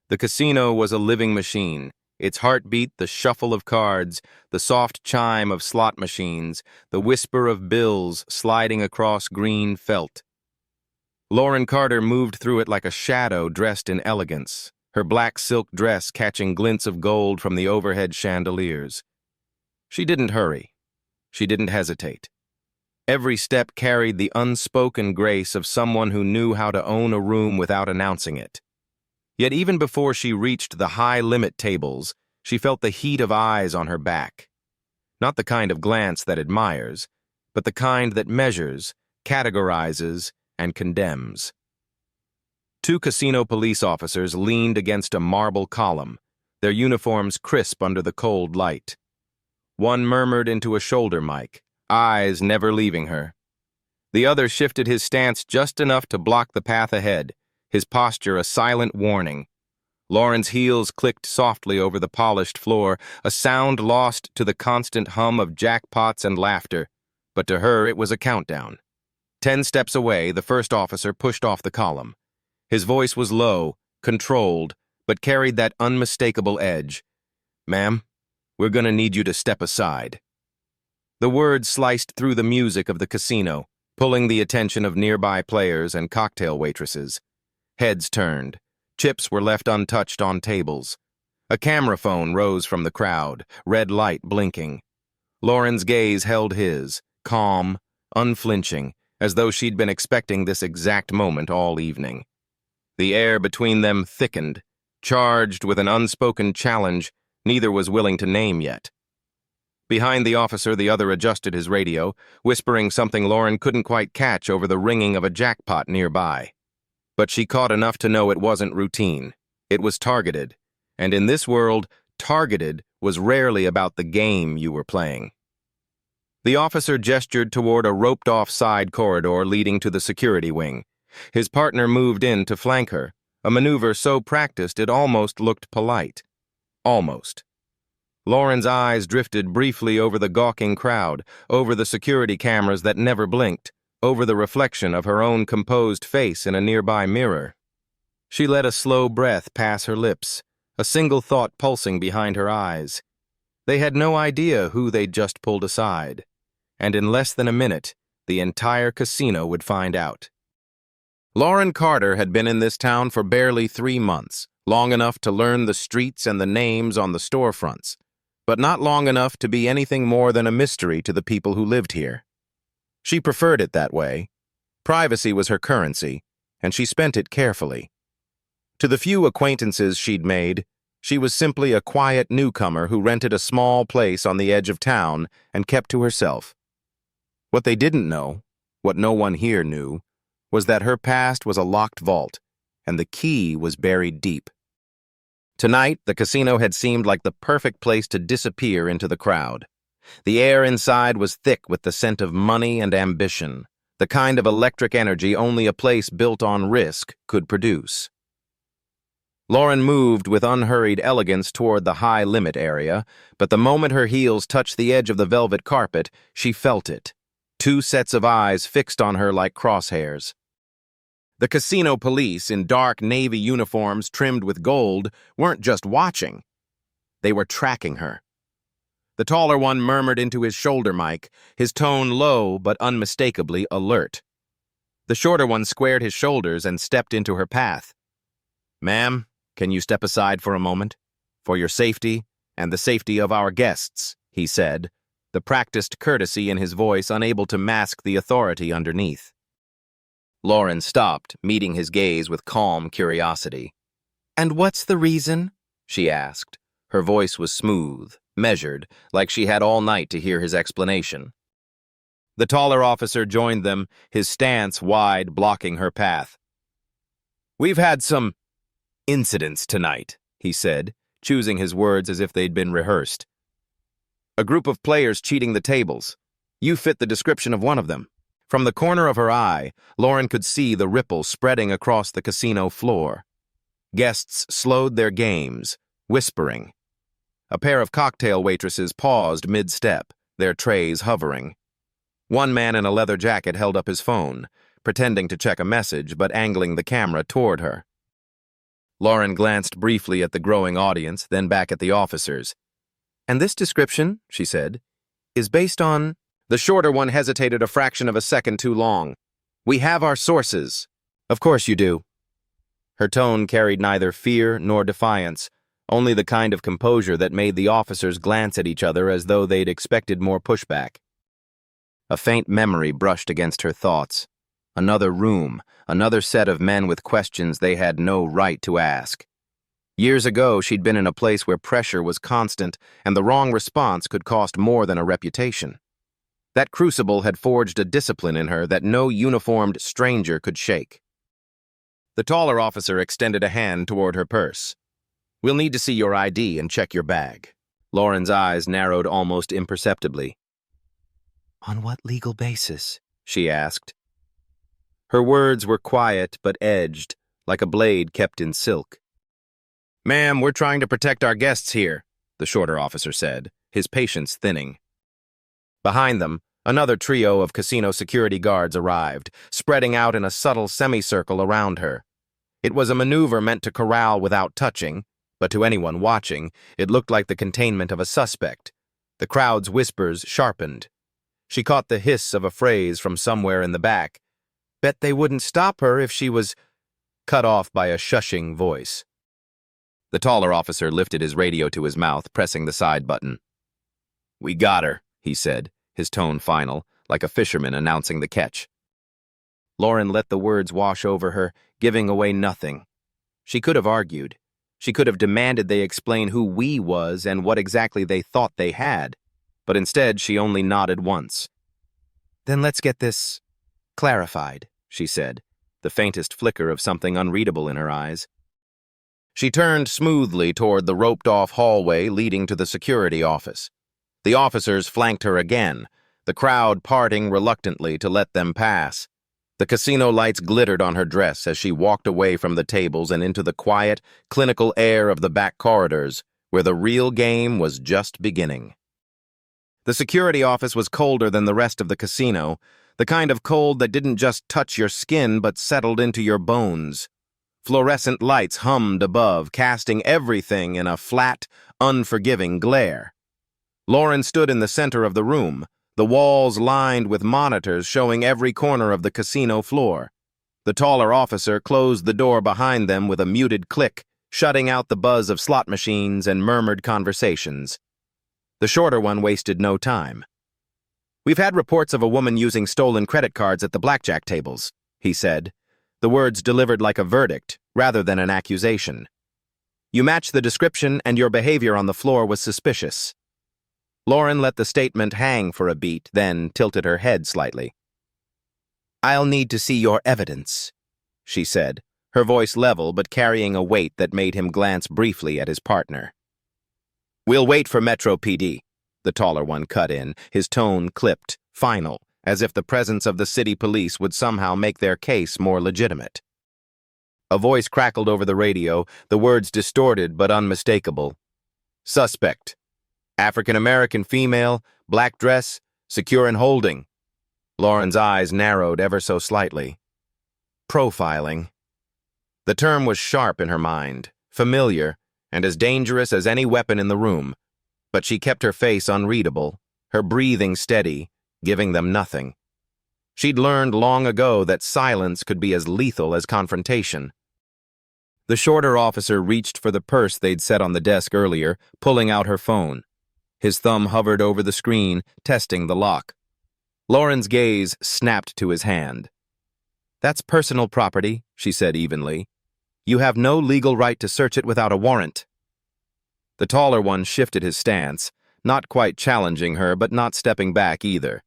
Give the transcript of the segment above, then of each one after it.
The casino was a living machine. Its heartbeat, the shuffle of cards, the soft chime of slot machines, the whisper of bills sliding across green felt. Lauren Carter moved through it like a shadow dressed in elegance, her black silk dress catching glints of gold from the overhead chandeliers. She didn't hurry. She didn't hesitate. Every step carried the unspoken grace of someone who knew how to own a room without announcing it. Yet even before she reached the high-limit tables, she felt the heat of eyes on her back. Not the kind of glance that admires, but the kind that measures, categorizes, and condemns. Two casino police officers leaned against a marble column, their uniforms crisp under the cold light. One murmured into a shoulder mic, eyes never leaving her. The other shifted his stance just enough to block the path ahead, his posture a silent warning. Lauren's heels clicked softly over the polished floor, a sound lost to the constant hum of jackpots and laughter, but to her it was a countdown. 10 steps away, the first officer pushed off the column. His voice was low, controlled, but carried that unmistakable edge. "Ma'am, we're gonna need you to step aside." The words sliced through the music of the casino, pulling the attention of nearby players and cocktail waitresses. Heads turned. Chips were left untouched on tables. A camera phone rose from the crowd, red light blinking. Lauren's gaze held his, calm, unflinching, as though she'd been expecting this exact moment all evening. The air between them thickened, charged with an unspoken challenge neither was willing to name yet. Behind the officer, the other adjusted his radio, whispering something Lauren couldn't quite catch over the ringing of a jackpot nearby. But she caught enough to know it wasn't routine. It was targeted. And in this world, targeted was rarely about the game you were playing. The officer gestured toward a roped-off side corridor leading to the security wing. His partner moved in to flank her, a maneuver so practiced it almost looked polite. Almost. Lauren's eyes drifted briefly over the gawking crowd, over the security cameras that never blinked, over the reflection of her own composed face in a nearby mirror. She let a slow breath pass her lips, a single thought pulsing behind her eyes. They had no idea who they'd just pulled aside, and in less than a minute, the entire casino would find out. Lauren Carter had been in this town for barely 3 months, long enough to learn the streets and the names on the storefronts, but not long enough to be anything more than a mystery to the people who lived here. She preferred it that way. Privacy was her currency, and she spent it carefully. To the few acquaintances she'd made, she was simply a quiet newcomer who rented a small place on the edge of town and kept to herself. What they didn't know, what no one here knew, was that her past was a locked vault, and the key was buried deep. Tonight, the casino had seemed like the perfect place to disappear into the crowd. The air inside was thick with the scent of money and ambition, the kind of electric energy only a place built on risk could produce. Lauren moved with unhurried elegance toward the high-limit area, but the moment her heels touched the edge of the velvet carpet, she felt it. 2 sets of eyes fixed on her like crosshairs. The casino police, in dark navy uniforms trimmed with gold, weren't just watching. They were tracking her. The taller one murmured into his shoulder mic, his tone low but unmistakably alert. The shorter one squared his shoulders and stepped into her path. "Ma'am, can you step aside for a moment? For your safety and the safety of our guests," he said, the practiced courtesy in his voice unable to mask the authority underneath. Lauren stopped, meeting his gaze with calm curiosity. "And what's the reason?" she asked. Her voice was smooth, measured, like she had all night to hear his explanation. The taller officer joined them, his stance wide, blocking her path. "We've had some incidents tonight," he said, choosing his words as if they'd been rehearsed. "A group of players cheating the tables. You fit the description of one of them." From the corner of her eye, Lauren could see the ripple spreading across the casino floor. Guests slowed their games, whispering. A pair of cocktail waitresses paused mid-step, their trays hovering. One man in a leather jacket held up his phone, pretending to check a message but angling the camera toward her. Lauren glanced briefly at the growing audience, then back at the officers. "And this description," she said, "is based on—" The shorter one hesitated a fraction of a second too long. "We have our sources." "Of course you do." Her tone carried neither fear nor defiance, only the kind of composure that made the officers glance at each other as though they'd expected more pushback. A faint memory brushed against her thoughts. Another room, another set of men with questions they had no right to ask. Years ago, she'd been in a place where pressure was constant and the wrong response could cost more than a reputation. That crucible had forged a discipline in her that no uniformed stranger could shake. The taller officer extended a hand toward her purse. "We'll need to see your ID and check your bag." Lauren's eyes narrowed almost imperceptibly. "On what legal basis?" she asked. Her words were quiet but edged, like a blade kept in silk. "Ma'am, we're trying to protect our guests here," the shorter officer said, his patience thinning. Behind them, another trio of casino security guards arrived, spreading out in a subtle semicircle around her. It was a maneuver meant to corral without touching, but to anyone watching, it looked like the containment of a suspect. The crowd's whispers sharpened. She caught the hiss of a phrase from somewhere in the back. "Bet they wouldn't stop her if she was—" cut off by a shushing voice. The taller officer lifted his radio to his mouth, pressing the side button. "We got her," he said, his tone final, like a fisherman announcing the catch. Lauren let the words wash over her, giving away nothing. She could have argued. She could have demanded they explain who "we" was and what exactly they thought they had. But instead, she only nodded once. "Then let's get this clarified," she said, the faintest flicker of something unreadable in her eyes. She turned smoothly toward the roped-off hallway leading to the security office. The officers flanked her again, the crowd parting reluctantly to let them pass. The casino lights glittered on her dress as she walked away from the tables and into the quiet, clinical air of the back corridors, where the real game was just beginning. The security office was colder than the rest of the casino, the kind of cold that didn't just touch your skin but settled into your bones. Fluorescent lights hummed above, casting everything in a flat, unforgiving glare. Lauren stood in the center of the room, the walls lined with monitors showing every corner of the casino floor. The taller officer closed the door behind them with a muted click, shutting out the buzz of slot machines and murmured conversations. The shorter one wasted no time. "We've had reports of a woman using stolen credit cards at the blackjack tables," he said, the words delivered like a verdict rather than an accusation. "You match the description and your behavior on the floor was suspicious." Lauren let the statement hang for a beat, then tilted her head slightly. "I'll need to see your evidence," she said, her voice level but carrying a weight that made him glance briefly at his partner. "We'll wait for Metro PD," the taller one cut in, his tone clipped, final, as if the presence of the city police would somehow make their case more legitimate. A voice crackled over the radio, the words distorted but unmistakable. "Suspect. African-American female, black dress, secure and holding." Lauren's eyes narrowed ever so slightly. Profiling. The term was sharp in her mind, familiar, and as dangerous as any weapon in the room, but she kept her face unreadable, her breathing steady, giving them nothing. She'd learned long ago that silence could be as lethal as confrontation. The shorter officer reached for the purse they'd set on the desk earlier, pulling out her phone. His thumb hovered over the screen, testing the lock. Lauren's gaze snapped to his hand. "That's personal property," she said evenly. "You have no legal right to search it without a warrant." The taller one shifted his stance, not quite challenging her, but not stepping back either.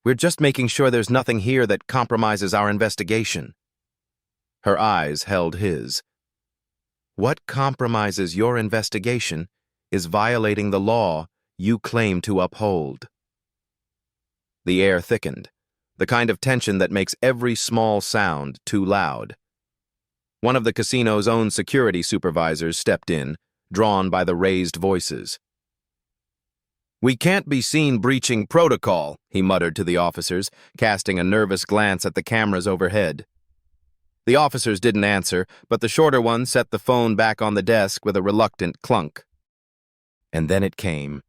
"We're just making sure there's nothing here that compromises our investigation." Her eyes held his. "What compromises your investigation is violating the law you claim to uphold." The air thickened, the kind of tension that makes every small sound too loud. One of the casino's own security supervisors stepped in, drawn by the raised voices. "We can't be seen breaching protocol," he muttered to the officers, casting a nervous glance at the cameras overhead. The officers didn't answer, but the shorter one set the phone back on the desk with a reluctant clunk. And then it came,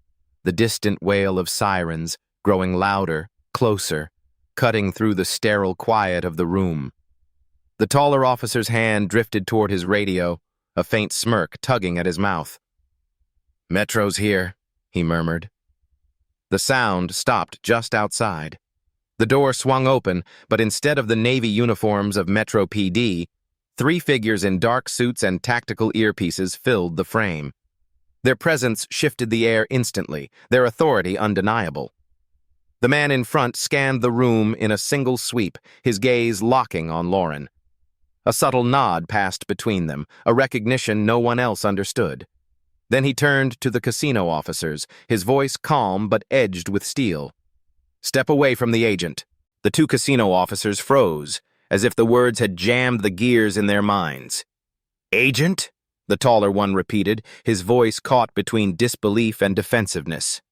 the distant wail of sirens, growing louder, closer, cutting through the sterile quiet of the room. The taller officer's hand drifted toward his radio, a faint smirk tugging at his mouth. "Metro's here," he murmured. The sound stopped just outside. The door swung open, but instead of the navy uniforms of Metro PD, 3 figures in dark suits and tactical earpieces filled the frame. Their presence shifted the air instantly, their authority undeniable. The man in front scanned the room in a single sweep, his gaze locking on Lauren. A subtle nod passed between them, a recognition no one else understood. Then he turned to the casino officers, his voice calm but edged with steel. "Step away from the agent." The 2 casino officers froze, as if the words had jammed the gears in their minds. "Agent?" the taller one repeated, his voice caught between disbelief and defensiveness.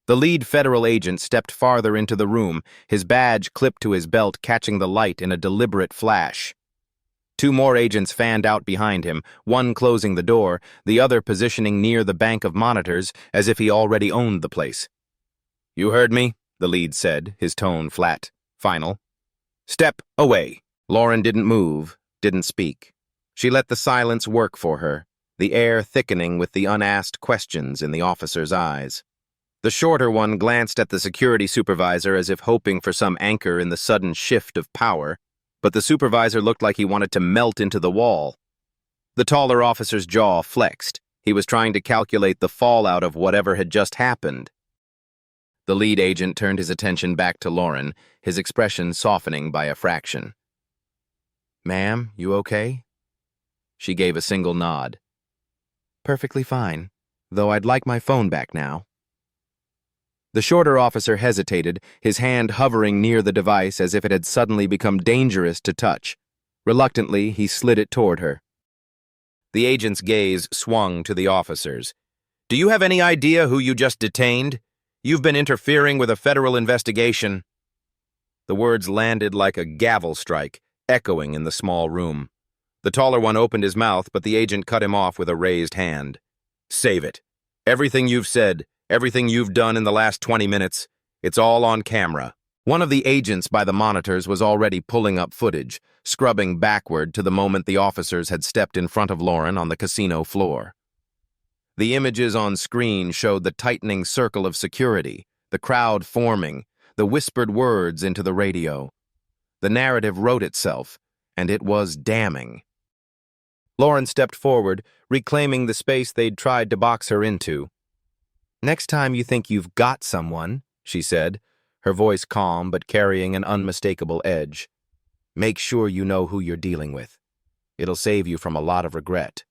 The lead federal agent stepped farther into the room, his badge clipped to his belt catching the light in a deliberate flash. 2 more agents fanned out behind him, one closing the door, the other positioning near the bank of monitors as if he already owned the place. "You heard me," the lead said, his tone flat, final. "Step away." Lauren didn't move, didn't speak. She let the silence work for her, the air thickening with the unasked questions in the officer's eyes. The shorter one glanced at the security supervisor as if hoping for some anchor in the sudden shift of power, but the supervisor looked like he wanted to melt into the wall. The taller officer's jaw flexed. He was trying to calculate the fallout of whatever had just happened. The lead agent turned his attention back to Lauren, his expression softening by a fraction. "Ma'am, you okay?" She gave a single nod. "Perfectly fine, though I'd like my phone back now." The shorter officer hesitated, his hand hovering near the device as if it had suddenly become dangerous to touch. Reluctantly, he slid it toward her. The agent's gaze swung to the officers. "Do you have any idea who you just detained? You've been interfering with a federal investigation." The words landed like a gavel strike, echoing in the small room. The taller one opened his mouth, but the agent cut him off with a raised hand. "Save it. Everything you've said, everything you've done in the last 20 minutes, it's all on camera." One of the agents by the monitors was already pulling up footage, scrubbing backward to the moment the officers had stepped in front of Lauren on the casino floor. The images on screen showed the tightening circle of security, the crowd forming, the whispered words into the radio. The narrative wrote itself, and it was damning. Lauren stepped forward, reclaiming the space they'd tried to box her into. "Next time you think you've got someone," she said, her voice calm but carrying an unmistakable edge, "make sure you know who you're dealing with. It'll save you from a lot of regret."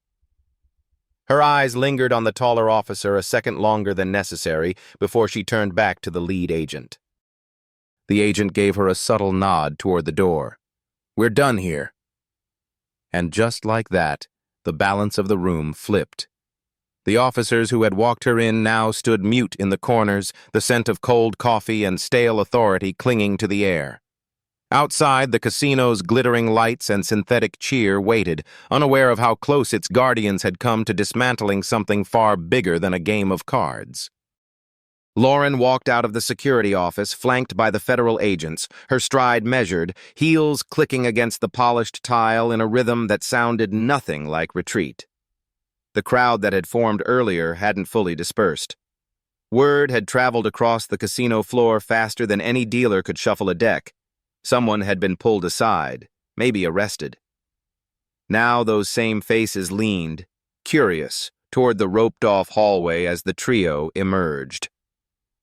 Her eyes lingered on the taller officer a second longer than necessary before she turned back to the lead agent. The agent gave her a subtle nod toward the door. "We're done here." And just like that, the balance of the room flipped. The officers who had walked her in now stood mute in the corners, the scent of cold coffee and stale authority clinging to the air. Outside, the casino's glittering lights and synthetic cheer waited, unaware of how close its guardians had come to dismantling something far bigger than a game of cards. Lauren walked out of the security office, flanked by the federal agents, her stride measured, heels clicking against the polished tile in a rhythm that sounded nothing like retreat. The crowd that had formed earlier hadn't fully dispersed. Word had traveled across the casino floor faster than any dealer could shuffle a deck. Someone had been pulled aside, maybe arrested. Now those same faces leaned, curious, toward the roped-off hallway as the trio emerged.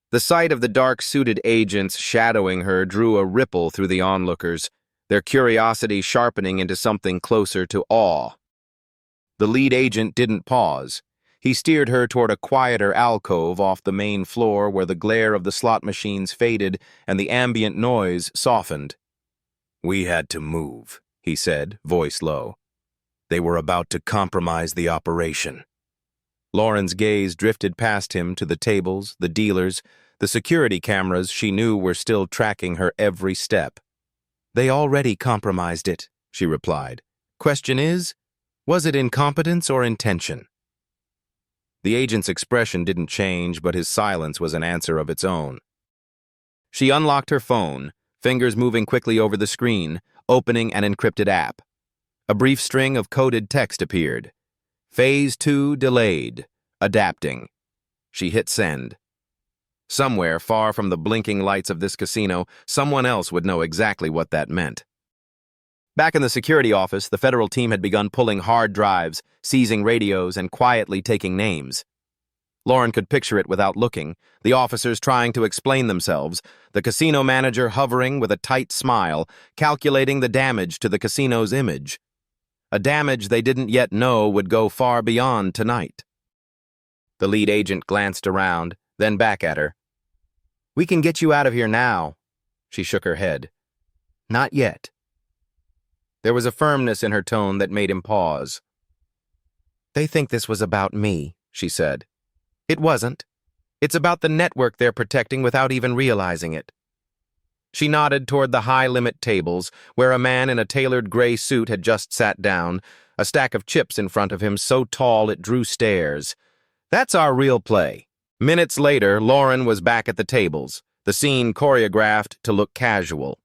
The sight of the dark-suited agents shadowing her drew a ripple through the onlookers, their curiosity sharpening into something closer to awe. The lead agent didn't pause. He steered her toward a quieter alcove off the main floor where the glare of the slot machines faded and the ambient noise softened. "We had to move," he said, voice low. "They were about to compromise the operation." Lauren's gaze drifted past him to the tables, the dealers, the security cameras she knew were still tracking her every step. "They already compromised it," she replied. Question is, was it incompetence or intention? The agent's expression didn't change, but his silence was an answer of its own. She unlocked her phone, fingers moving quickly over the screen, opening an encrypted app. A brief string of coded text appeared. Phase 2 delayed. Adapting. She hit send. Somewhere, far from the blinking lights of this casino, someone else would know exactly what that meant. Back in the security office, the federal team had begun pulling hard drives, seizing radios, and quietly taking names. Lauren could picture it without looking, the officers trying to explain themselves, the casino manager hovering with a tight smile, calculating the damage to the casino's image. A damage they didn't yet know would go far beyond tonight. The lead agent glanced around, then back at her. We can get you out of here now. She shook her head. Not yet. There was a firmness in her tone that made him pause. They think this was about me, she said. It wasn't. It's about the network they're protecting without even realizing it. She nodded toward the high-limit tables, where a man in a tailored gray suit had just sat down, a stack of chips in front of him so tall it drew stares. That's our real play. Minutes later, Lauren was back at the tables, the scene choreographed to look casual.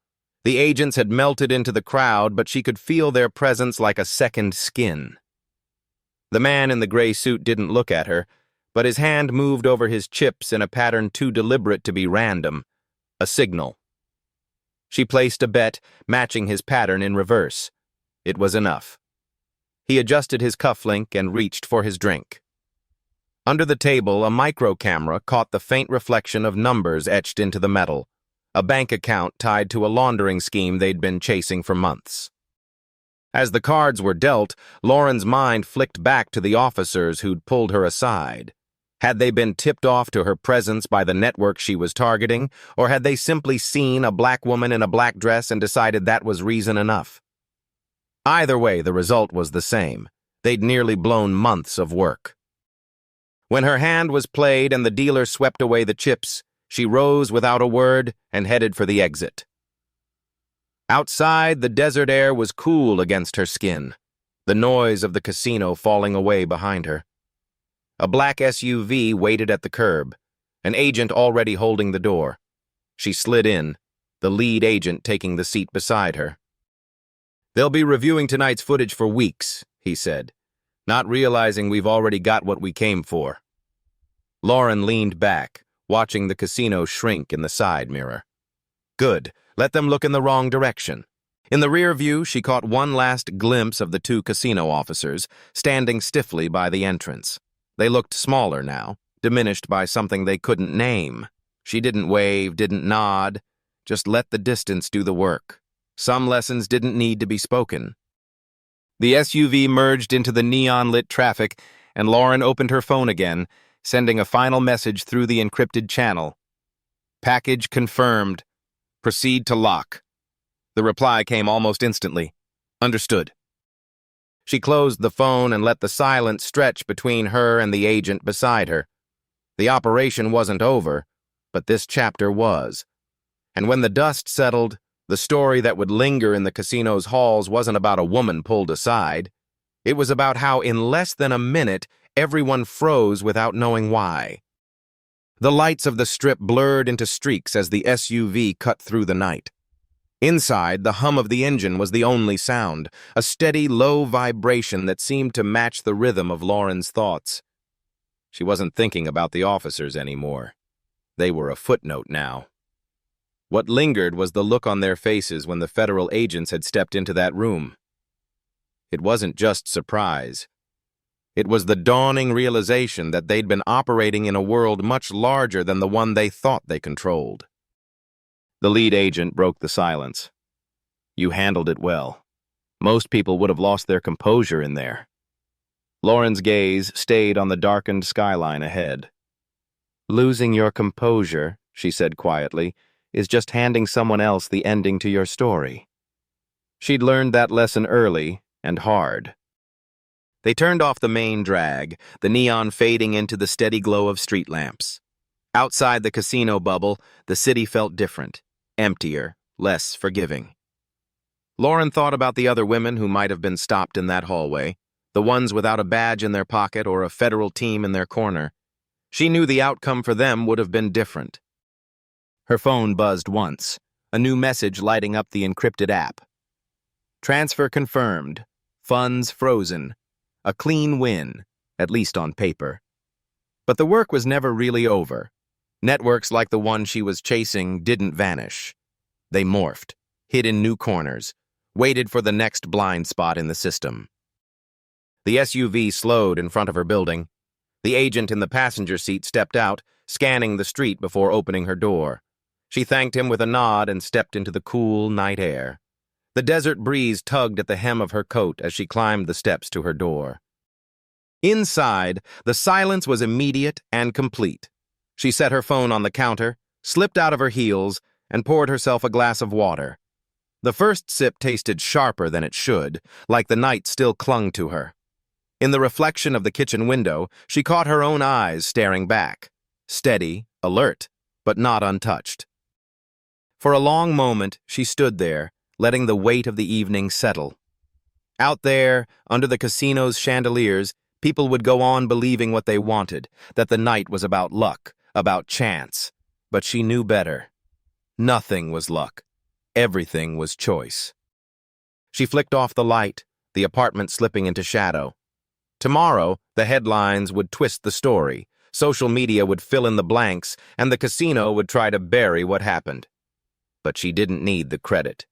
The agents had melted into the crowd, but she could feel their presence like a second skin. The man in the gray suit didn't look at her, but his hand moved over his chips in a pattern too deliberate to be random, a signal. She placed a bet, matching his pattern in reverse. It was enough. He adjusted his cufflink and reached for his drink. Under the table, a micro camera caught the faint reflection of numbers etched into the metal, a bank account tied to a laundering scheme they'd been chasing for months. As the cards were dealt, Lauren's mind flicked back to the officers who'd pulled her aside. Had they been tipped off to her presence by the network she was targeting, or had they simply seen a black woman in a black dress and decided that was reason enough? Either way, the result was the same. They'd nearly blown months of work. When her hand was played and the dealer swept away the chips, she rose without a word and headed for the exit. Outside, the desert air was cool against her skin, the noise of the casino falling away behind her. A black SUV waited at the curb, an agent already holding the door. She slid in, the lead agent taking the seat beside her. They'll be reviewing tonight's footage for weeks, he said, not realizing we've already got what we came for. Lauren leaned back, watching the casino shrink in the side mirror. Good, let them look in the wrong direction. In the rear view, she caught one last glimpse of the two casino officers, standing stiffly by the entrance. They looked smaller now, diminished by something they couldn't name. She didn't wave, didn't nod, just let the distance do the work. Some lessons didn't need to be spoken. The SUV merged into the neon-lit traffic, and Lauren opened her phone again, sending a final message through the encrypted channel. Package confirmed. Proceed to lock. The reply came almost instantly. Understood. She closed the phone and let the silence stretch between her and the agent beside her. The operation wasn't over, but this chapter was. And when the dust settled, the story that would linger in the casino's halls wasn't about a woman pulled aside. It was about how, in less than a minute, everyone froze without knowing why. The lights of the strip blurred into streaks as the SUV cut through the night. Inside, the hum of the engine was the only sound, a steady, low vibration that seemed to match the rhythm of Lauren's thoughts. She wasn't thinking about the officers anymore. They were a footnote now. What lingered was the look on their faces when the federal agents had stepped into that room. It wasn't just surprise. It was the dawning realization that they'd been operating in a world much larger than the one they thought they controlled. The lead agent broke the silence. You handled it well. Most people would have lost their composure in there. Lauren's gaze stayed on the darkened skyline ahead. Losing your composure, she said quietly, is just handing someone else the ending to your story. She'd learned that lesson early and hard. They turned off the main drag, the neon fading into the steady glow of street lamps. Outside the casino bubble, the city felt different. Emptier, less forgiving. Lauren thought about the other women who might have been stopped in that hallway, the ones without a badge in their pocket or a federal team in their corner. She knew the outcome for them would have been different. Her phone buzzed once, a new message lighting up the encrypted app. Transfer confirmed. Funds frozen. A clean win, at least on paper. But the work was never really over. Networks like the one she was chasing didn't vanish. They morphed, hid in new corners, waited for the next blind spot in the system. The SUV slowed in front of her building. The agent in the passenger seat stepped out, scanning the street before opening her door. She thanked him with a nod and stepped into the cool night air. The desert breeze tugged at the hem of her coat as she climbed the steps to her door. Inside, the silence was immediate and complete. She set her phone on the counter, slipped out of her heels, and poured herself a glass of water. The first sip tasted sharper than it should, like the night still clung to her. In the reflection of the kitchen window, she caught her own eyes staring back, steady, alert, but not untouched. For a long moment, she stood there, letting the weight of the evening settle. Out there, under the casino's chandeliers, people would go on believing what they wanted, that the night was about luck, about chance. But she knew better. Nothing was luck. Everything was choice. She flicked off the light, the apartment slipping into shadow. Tomorrow, the headlines would twist the story, social media would fill in the blanks, and the casino would try to bury what happened. But she didn't need the credit.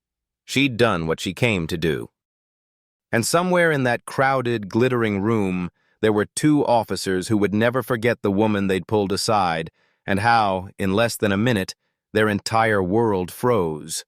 She'd done what she came to do. And somewhere in that crowded, glittering room, there were two officers who would never forget the woman they'd pulled aside, and how, in less than a minute, their entire world froze.